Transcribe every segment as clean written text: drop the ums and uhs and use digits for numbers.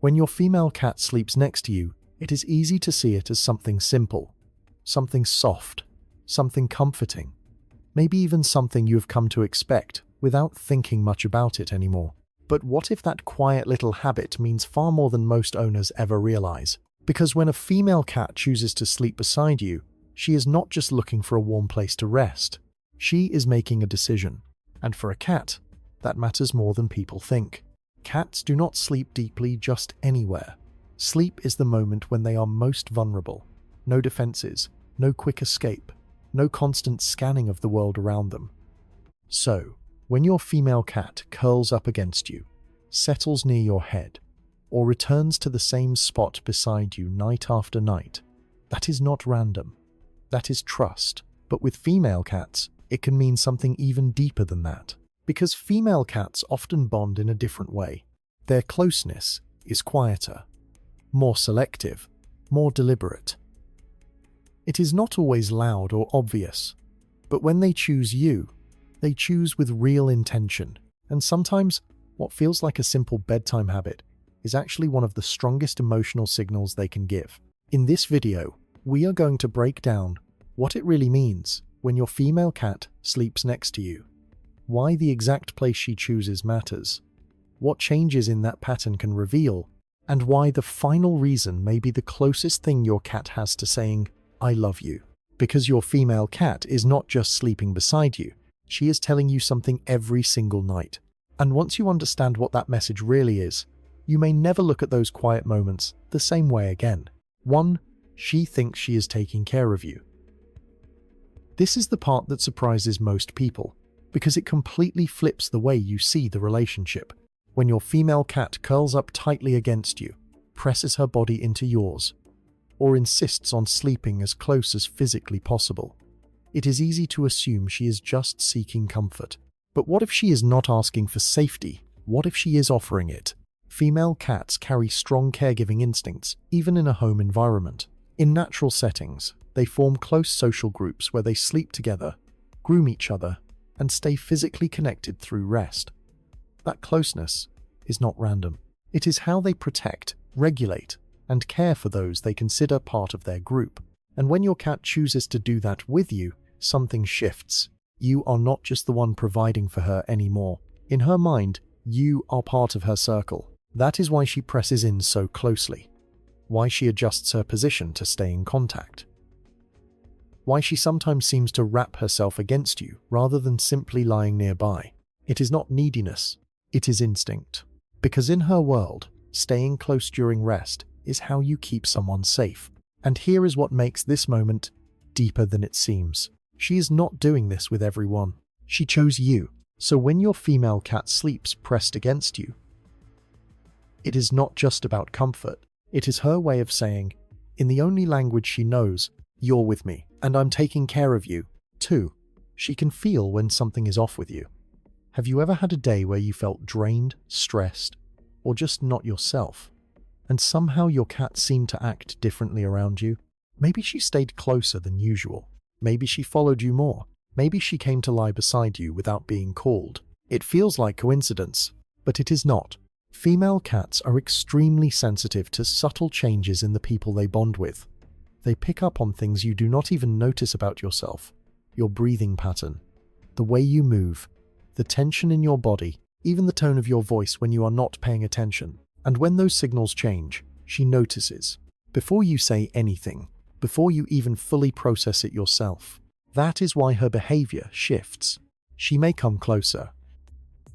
When your female cat sleeps next to you, it is easy to see it as something simple, something soft, something comforting, maybe even something you have come to expect without thinking much about it anymore. But what if that quiet little habit means far more than most owners ever realize? Because when a female cat chooses to sleep beside you, she is not just looking for a warm place to rest. She is making a decision. And for a cat, that matters more than people think. Cats do not sleep deeply just anywhere. Sleep is the moment when they are most vulnerable. No defenses, no quick escape, no constant scanning of the world around them. So, when your female cat curls up against you, settles near your head, or returns to the same spot beside you night after night, that is not random. That is trust. But with female cats, it can mean something even deeper than that. Because female cats often bond in a different way. Their closeness is quieter, more selective, more deliberate. It is not always loud or obvious, but when they choose you, they choose with real intention. And sometimes, what feels like a simple bedtime habit is actually one of the strongest emotional signals they can give. In this video, we are going to break down what it really means when your female cat sleeps next to you, why the exact place she chooses matters, what changes in that pattern can reveal, and why the final reason may be the closest thing your cat has to saying, "I love you." Because your female cat is not just sleeping beside you, she is telling you something every single night. And once you understand what that message really is, you may never look at those quiet moments the same way again. 1. She thinks she is taking care of you. This is the part that surprises most people, because it completely flips the way you see the relationship. When your female cat curls up tightly against you, presses her body into yours, or insists on sleeping as close as physically possible, it is easy to assume she is just seeking comfort. But what if she is not asking for safety? What if she is offering it? Female cats carry strong caregiving instincts, even in a home environment. In natural settings, they form close social groups where they sleep together, groom each other, and stay physically connected through rest. That closeness is not random. It is how they protect, regulate, and care for those they consider part of their group. And when your cat chooses to do that with you, something shifts. You are not just the one providing for her anymore. In her mind, you are part of her circle. That is why she presses in so closely. Why she adjusts her position to stay in contact. Why she sometimes seems to wrap herself against you rather than simply lying nearby. It is not neediness, it is instinct. Because in her world, staying close during rest is how you keep someone safe. And here is what makes this moment deeper than it seems. She is not doing this with everyone. She chose you. So when your female cat sleeps pressed against you, it is not just about comfort. It is her way of saying, in the only language she knows, "You're with me, and I'm taking care of you." 2. She can feel when something is off with you. Have you ever had a day where you felt drained, stressed, or just not yourself? And somehow your cat seemed to act differently around you? Maybe she stayed closer than usual. Maybe she followed you more. Maybe she came to lie beside you without being called. It feels like coincidence, but it is not. Female cats are extremely sensitive to subtle changes in the people they bond with. They pick up on things you do not even notice about yourself. Your breathing pattern, the way you move, the tension in your body, even the tone of your voice when you are not paying attention. And when those signals change, she notices. Before you say anything, before you even fully process it yourself. That is why her behavior shifts. She may come closer,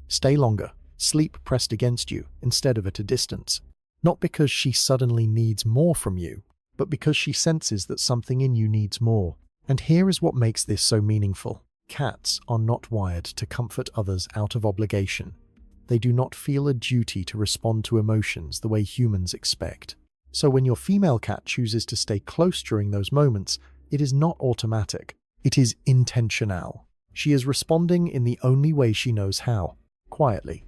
stay longer, sleep pressed against you instead of at a distance. Not because she suddenly needs more from you, but because she senses that something in you needs more. And here is what makes this so meaningful. Cats are not wired to comfort others out of obligation. They do not feel a duty to respond to emotions the way humans expect. So when your female cat chooses to stay close during those moments, it is not automatic. It is intentional. She is responding in the only way she knows how, quietly,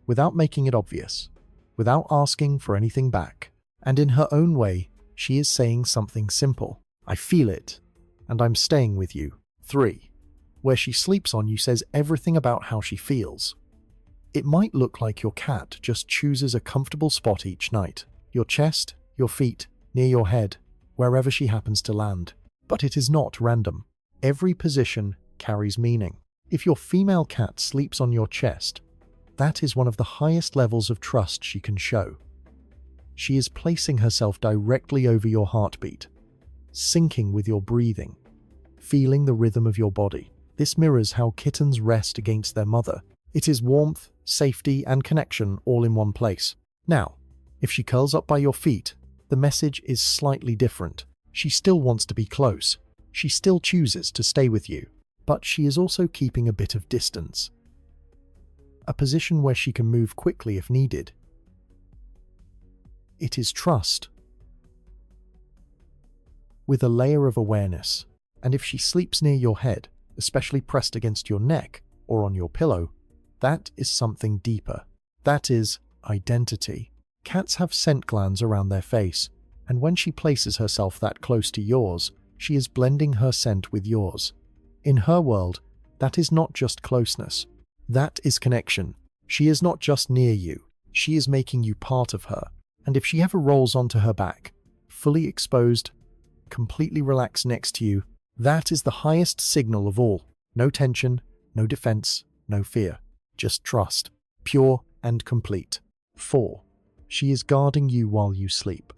without making it obvious, without asking for anything back. And in her own way, she is saying something simple. "I feel it, and I'm staying with you." 3. Where she sleeps on you says everything about how she feels. It might look like your cat just chooses a comfortable spot each night, your chest, your feet, near your head, wherever she happens to land. But it is not random. Every position carries meaning. If your female cat sleeps on your chest, that is one of the highest levels of trust she can show. She is placing herself directly over your heartbeat, syncing with your breathing, feeling the rhythm of your body. This mirrors how kittens rest against their mother. It is warmth, safety, and connection all in one place. Now, if she curls up by your feet, the message is slightly different. She still wants to be close. She still chooses to stay with you, but she is also keeping a bit of distance. A position where she can move quickly if needed. It is trust, with a layer of awareness. And if she sleeps near your head, especially pressed against your neck or on your pillow, that is something deeper. That is identity. Cats have scent glands around their face, and when she places herself that close to yours, she is blending her scent with yours. In her world, that is not just closeness. That is connection. She is not just near you, she is making you part of her. And if she ever rolls onto her back, fully exposed, completely relaxed next to you, that is the highest signal of all. No tension, no defense, no fear. Just trust. Pure and complete. 4. She is guarding you while you sleep.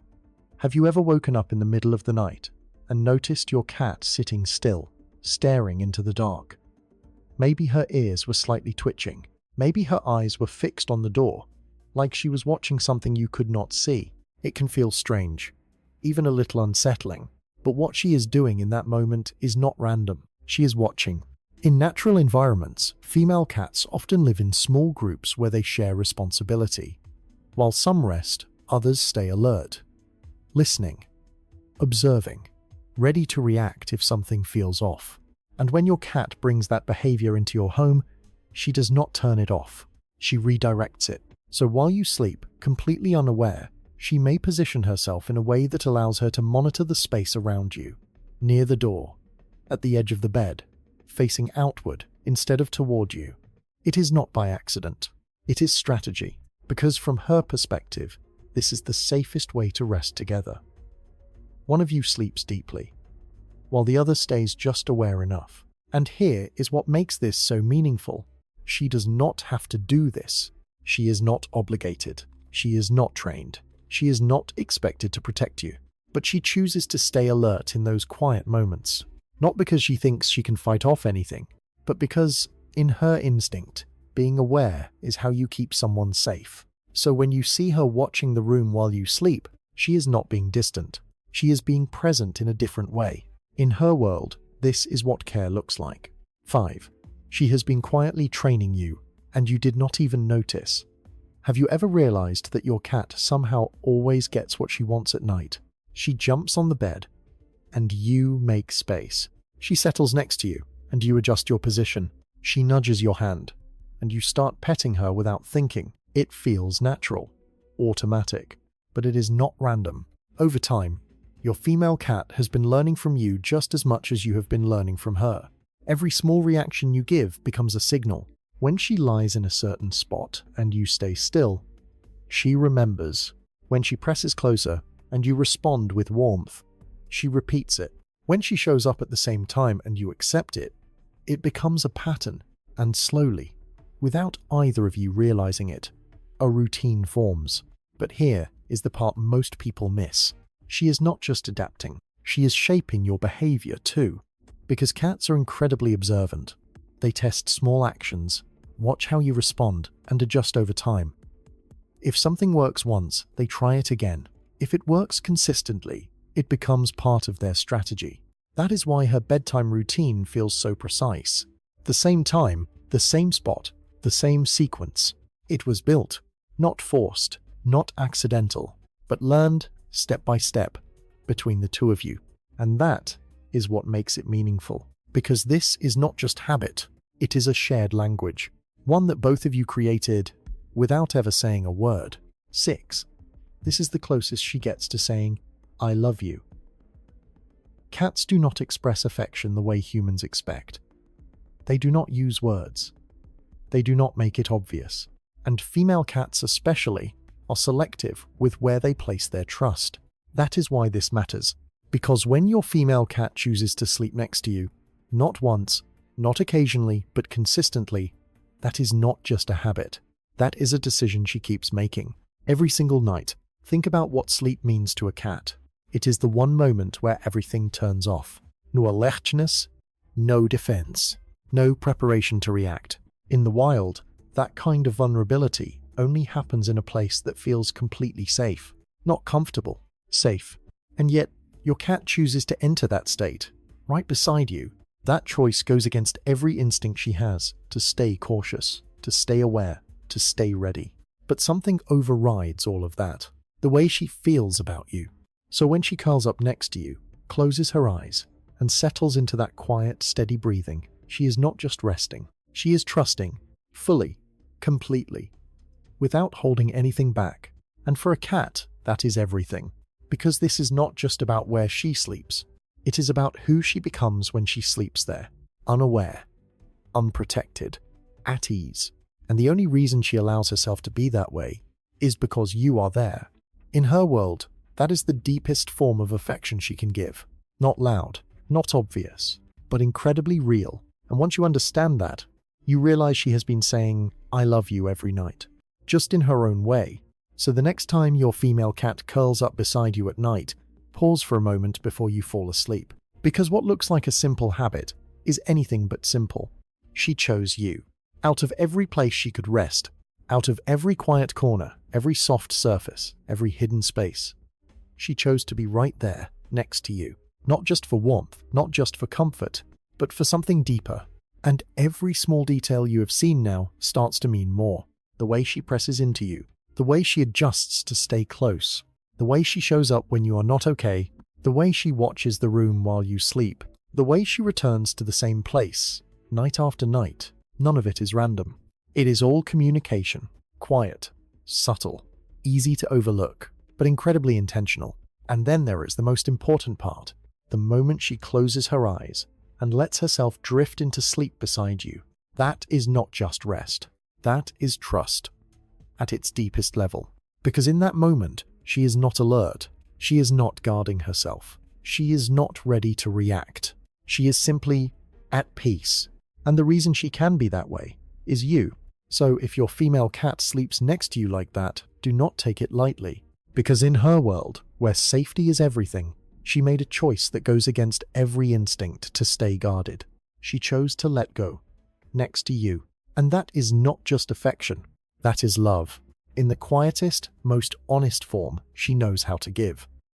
Have you ever woken up in the middle of the night and noticed your cat sitting still, staring into the dark? Maybe her ears were slightly twitching. Maybe her eyes were fixed on the door, like she was watching something you could not see. It can feel strange, even a little unsettling. But what she is doing in that moment is not random. She is watching. In natural environments, female cats often live in small groups where they share responsibility. While some rest, others stay alert, listening, observing, ready to react if something feels off. And when your cat brings that behavior into your home, she does not turn it off. She redirects it. So while you sleep, completely unaware, she may position herself in a way that allows her to monitor the space around you, near the door, at the edge of the bed, facing outward instead of toward you. It is not by accident. It is strategy, because from her perspective, this is the safest way to rest together. One of you sleeps deeply, while the other stays just aware enough. And here is what makes this so meaningful. She does not have to do this. She is not obligated. She is not trained. She is not expected to protect you. But she chooses to stay alert in those quiet moments. Not because she thinks she can fight off anything, but because, in her instinct, being aware is how you keep someone safe. So when you see her watching the room while you sleep, she is not being distant. She is being present in a different way. In her world, this is what care looks like. 5. She has been quietly training you, and you did not even notice. Have you ever realized that your cat somehow always gets what she wants at night? She jumps on the bed, and you make space. She settles next to you, and you adjust your position. She nudges your hand, and you start petting her without thinking. It feels natural, automatic, but it is not random. Over time, your female cat has been learning from you just as much as you have been learning from her. Every small reaction you give becomes a signal. When she lies in a certain spot and you stay still, she remembers. When she presses closer and you respond with warmth, she repeats it. When she shows up at the same time and you accept it, it becomes a pattern, and slowly, without either of you realizing it, a routine forms. But here is the part most people miss. She is not just adapting, she is shaping your behavior too. Because cats are incredibly observant. They test small actions, watch how you respond, and adjust over time. If something works once, they try it again. If it works consistently, it becomes part of their strategy. That is why her bedtime routine feels so precise. The same time, the same spot, the same sequence. It was built, not forced, not accidental, but learned step by step between the two of you. And that is what makes it meaningful. Because this is not just habit, it is a shared language. One that both of you created without ever saying a word. 6. This is the closest she gets to saying, I love you. Cats do not express affection the way humans expect. They do not use words. They do not make it obvious. And female cats especially are selective with where they place their trust. That is why this matters. Because when your female cat chooses to sleep next to you, not once, not occasionally, but consistently, that is not just a habit. That is a decision she keeps making. Every single night, think about what sleep means to a cat. It is the one moment where everything turns off. No alertness, no defense, no preparation to react. In the wild, that kind of vulnerability only happens in a place that feels completely safe. Not comfortable, safe. And yet, your cat chooses to enter that state, right beside you. That choice goes against every instinct she has to stay cautious, to stay aware, to stay ready. But something overrides all of that. The way she feels about you. So when she curls up next to you, closes her eyes, and settles into that quiet, steady breathing, she is not just resting. She is trusting, fully, completely, without holding anything back. And for a cat, that is everything. Because this is not just about where she sleeps. It is about who she becomes when she sleeps there. Unaware, unprotected, at ease. And the only reason she allows herself to be that way is because you are there. In her world, that is the deepest form of affection she can give. Not loud, not obvious, but incredibly real. And once you understand that, you realize she has been saying, "I love you" every night, just in her own way. So the next time your female cat curls up beside you at night, pause for a moment before you fall asleep. Because what looks like a simple habit is anything but simple. She chose you. Out of every place she could rest, out of every quiet corner, every soft surface, every hidden space, she chose to be right there, next to you. Not just for warmth, not just for comfort, but for something deeper. And every small detail you have seen now starts to mean more. The way she presses into you, the way she adjusts to stay close, the way she shows up when you are not okay, the way she watches the room while you sleep, the way she returns to the same place, night after night. None of it is random. It is all communication, quiet, subtle, easy to overlook, but incredibly intentional. And then there is the most important part, the moment she closes her eyes and lets herself drift into sleep beside you. That is not just rest. That is trust at its deepest level. Because in that moment, she is not alert. She is not guarding herself. She is not ready to react. She is simply at peace. And the reason she can be that way is you. So if your female cat sleeps next to you like that, do not take it lightly. Because in her world, where safety is everything, she made a choice that goes against every instinct to stay guarded. She chose to let go, next to you. And that is not just affection. That is love. In the quietest, most honest form she knows how to give.